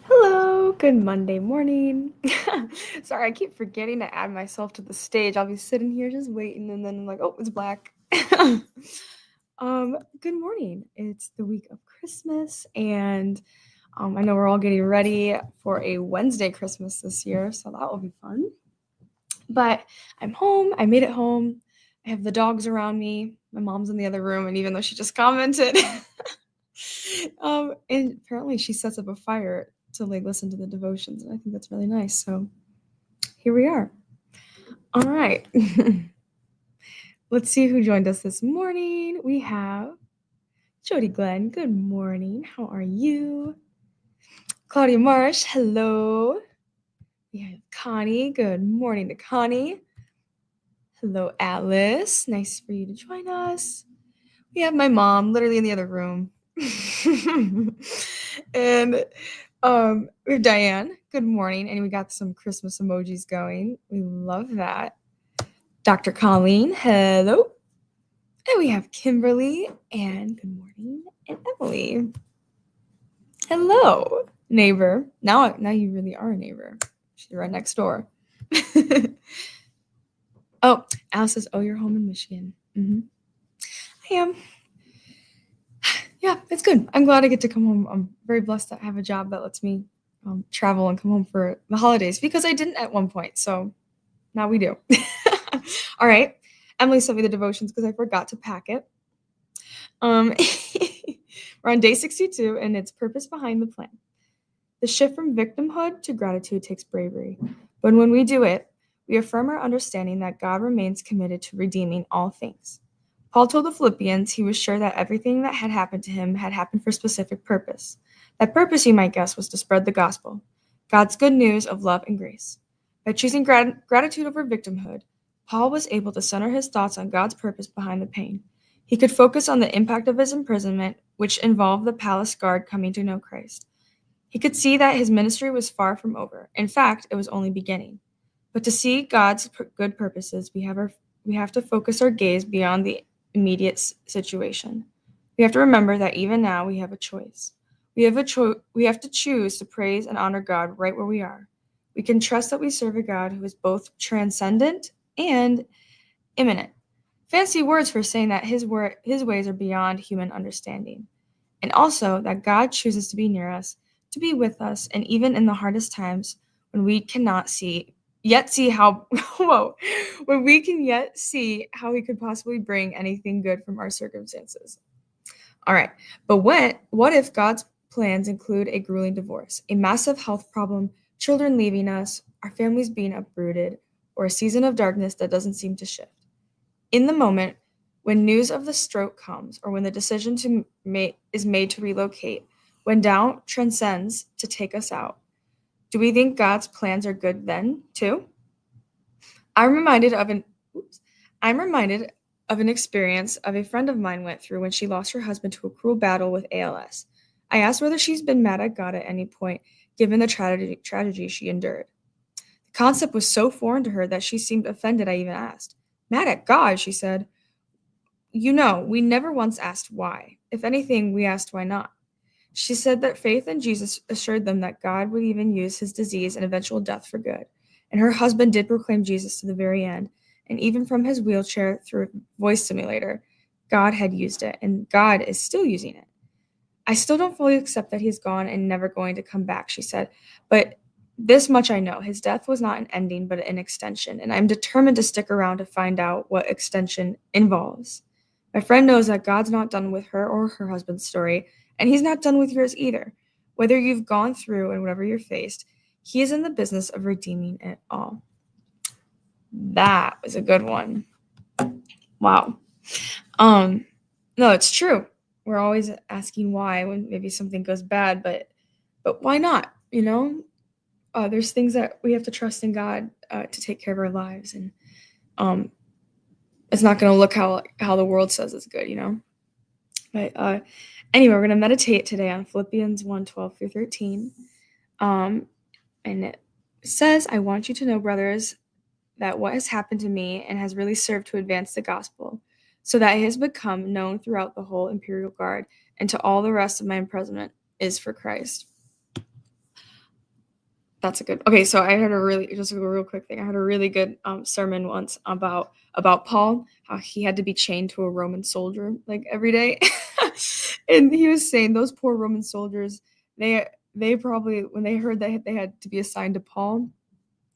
Hello, good Monday morning. Sorry, I keep forgetting to add myself to the stage. I'll be sitting here just waiting, and then I'm like, oh, it's black. Good morning. It's the week of Christmas, and I know we're all getting ready for a Wednesday Christmas this year, so that will be fun. But I'm home. I made it home. I have the dogs around me. My mom's in the other room, and even though she just commented, and apparently she sets up a fire to like listen to the devotions, and I think that's really nice. So here we are. All right. Let's see who joined us this morning. We have Jody Glenn. Good morning. How are you? Claudia Marsh. Hello. We have Connie. Good morning to Connie. Hello, Atlas. Nice for you to join us. We have my mom literally in the other room. And we have Diane. Good morning. And we got some Christmas emojis going. We love that. Dr. Colleen. Hello. And we have Kimberly. And good morning. And Emily. Hello, neighbor. Now you really are a neighbor. She's right next door. Oh, Alice says, oh, you're home in Michigan. Mm-hmm. I am. Yeah, it's good. I'm glad I get to come home. I'm very blessed to have a job that lets me travel and come home for the holidays, because I didn't at one point. So now we do. All right. Emily sent me the devotions because I forgot to pack it. We're on day 62, and it's purpose behind the plan. The shift from victimhood to gratitude takes bravery. But when we do it, we affirm our understanding that God remains committed to redeeming all things. Paul told the Philippians he was sure that everything that had happened to him had happened for a specific purpose. That purpose, you might guess, was to spread the gospel, God's good news of love and grace. By choosing gratitude over victimhood, Paul was able to center his thoughts on God's purpose behind the pain. He could focus on the impact of his imprisonment, which involved the palace guard coming to know Christ. He could see that his ministry was far from over. In fact, it was only beginning. But to see God's good purposes, we have to focus our gaze beyond the immediate situation. We have to remember that even now we have a choice. We have to choose to praise and honor God right where we are. We can trust that we serve a God who is both transcendent and immanent. Fancy words for saying that his ways are beyond human understanding. And also that God chooses to be near us, to be with us, and even in the hardest times when we cannot yet see how he could possibly bring anything good from our circumstances. All right, but what if God's plans include a grueling divorce, a massive health problem, children leaving us, our families being uprooted, or a season of darkness that doesn't seem to shift? In the moment, when news of the stroke comes, or when the decision is made to relocate, when doubt transcends to take us out, do we think God's plans are good then, too? I'm reminded of an experience of a friend of mine went through when she lost her husband to a cruel battle with ALS. I asked whether she's been mad at God at any point, given the tragedy she endured. The concept was so foreign to her that she seemed offended I even asked. Mad at God, she said. We never once asked why. If anything, we asked why not. She said that faith in Jesus assured them that God would even use his disease and eventual death for good. And her husband did proclaim Jesus to the very end. And even from his wheelchair through a voice simulator, God had used it, and God is still using it. I still don't fully accept that he's gone and never going to come back, she said. But this much I know, his death was not an ending, but an extension. And I'm determined to stick around to find out what extension involves. My friend knows that God's not done with her or her husband's story, and he's not done with yours either. Whether you've gone through and whatever you're faced, he is in the business of redeeming it all. That was a good one. Wow. No, it's true. we're always asking why when maybe something goes bad, but why not? There's things that we have to trust in God to take care of our lives, and it's not going to look how the world says it's good, But anyway, we're going to meditate today on Philippians 1:12 through 13. And it says, I want you to know, brothers, that what has happened to me and has really served to advance the gospel, so that it has become known throughout the whole imperial guard and to all the rest of my imprisonment is for Christ. That's a good. Okay, so I heard just a real quick thing. I heard a really good sermon once about Paul, how he had to be chained to a Roman soldier like every day, and he was saying those poor Roman soldiers, they probably, when they heard that they had to be assigned to Paul,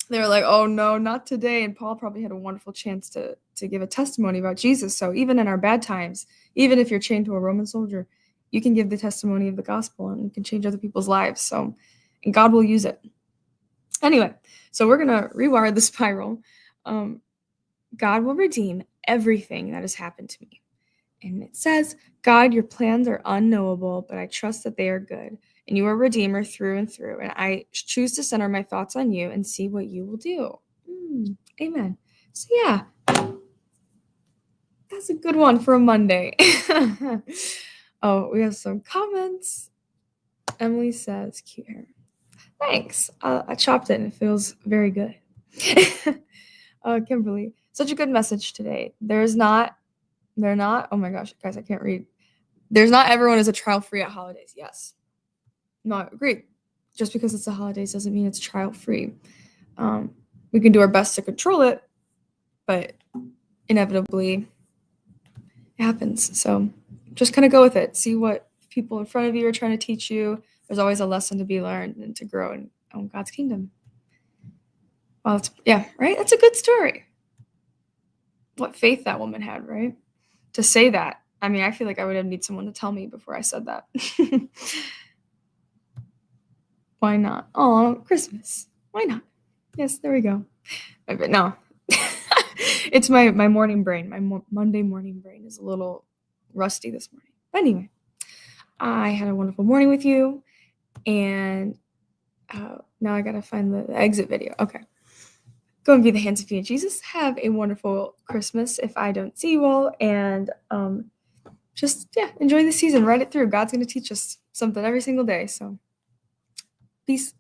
they were like, oh no, not today. And Paul probably had a wonderful chance to give a testimony about Jesus. So even in our bad times, even if you're chained to a Roman soldier, you can give the testimony of the gospel and you can change other people's lives. So, and God will use it. Anyway, so we're going to rewire the spiral. God will redeem everything that has happened to me. And it says, God, your plans are unknowable, but I trust that they are good. And you are a redeemer through and through. And I choose to center my thoughts on you and see what you will do. Amen. So yeah, that's a good one for a Monday. Oh, we have some comments. Emily says, cute hair. Thanks. I chopped it and it feels very good. Kimberly, such a good message today. They're not, oh my gosh, guys, I can't read. There's not everyone is a trial free at holidays. Yes. No, agreed. Just because it's the holidays doesn't mean it's trial free. We can do our best to control it, but inevitably it happens. So just kind of go with it. See what people in front of you are trying to teach you. There's always a lesson to be learned and to grow in God's kingdom. Well, right? That's a good story. What faith that woman had, right? To say that. I mean, I feel like I would have need someone to tell me before I said that. Why not? Oh, Christmas. Why not? Yes, there we go. But no. It's my morning brain. My Monday morning brain is a little rusty this morning. But anyway, I had a wonderful morning with you. And now I got to find the exit video. Okay. Go and be the hands and feet of Jesus. Have a wonderful Christmas if I don't see you all. And just, enjoy the season. Ride it through. God's going to teach us something every single day. So, peace.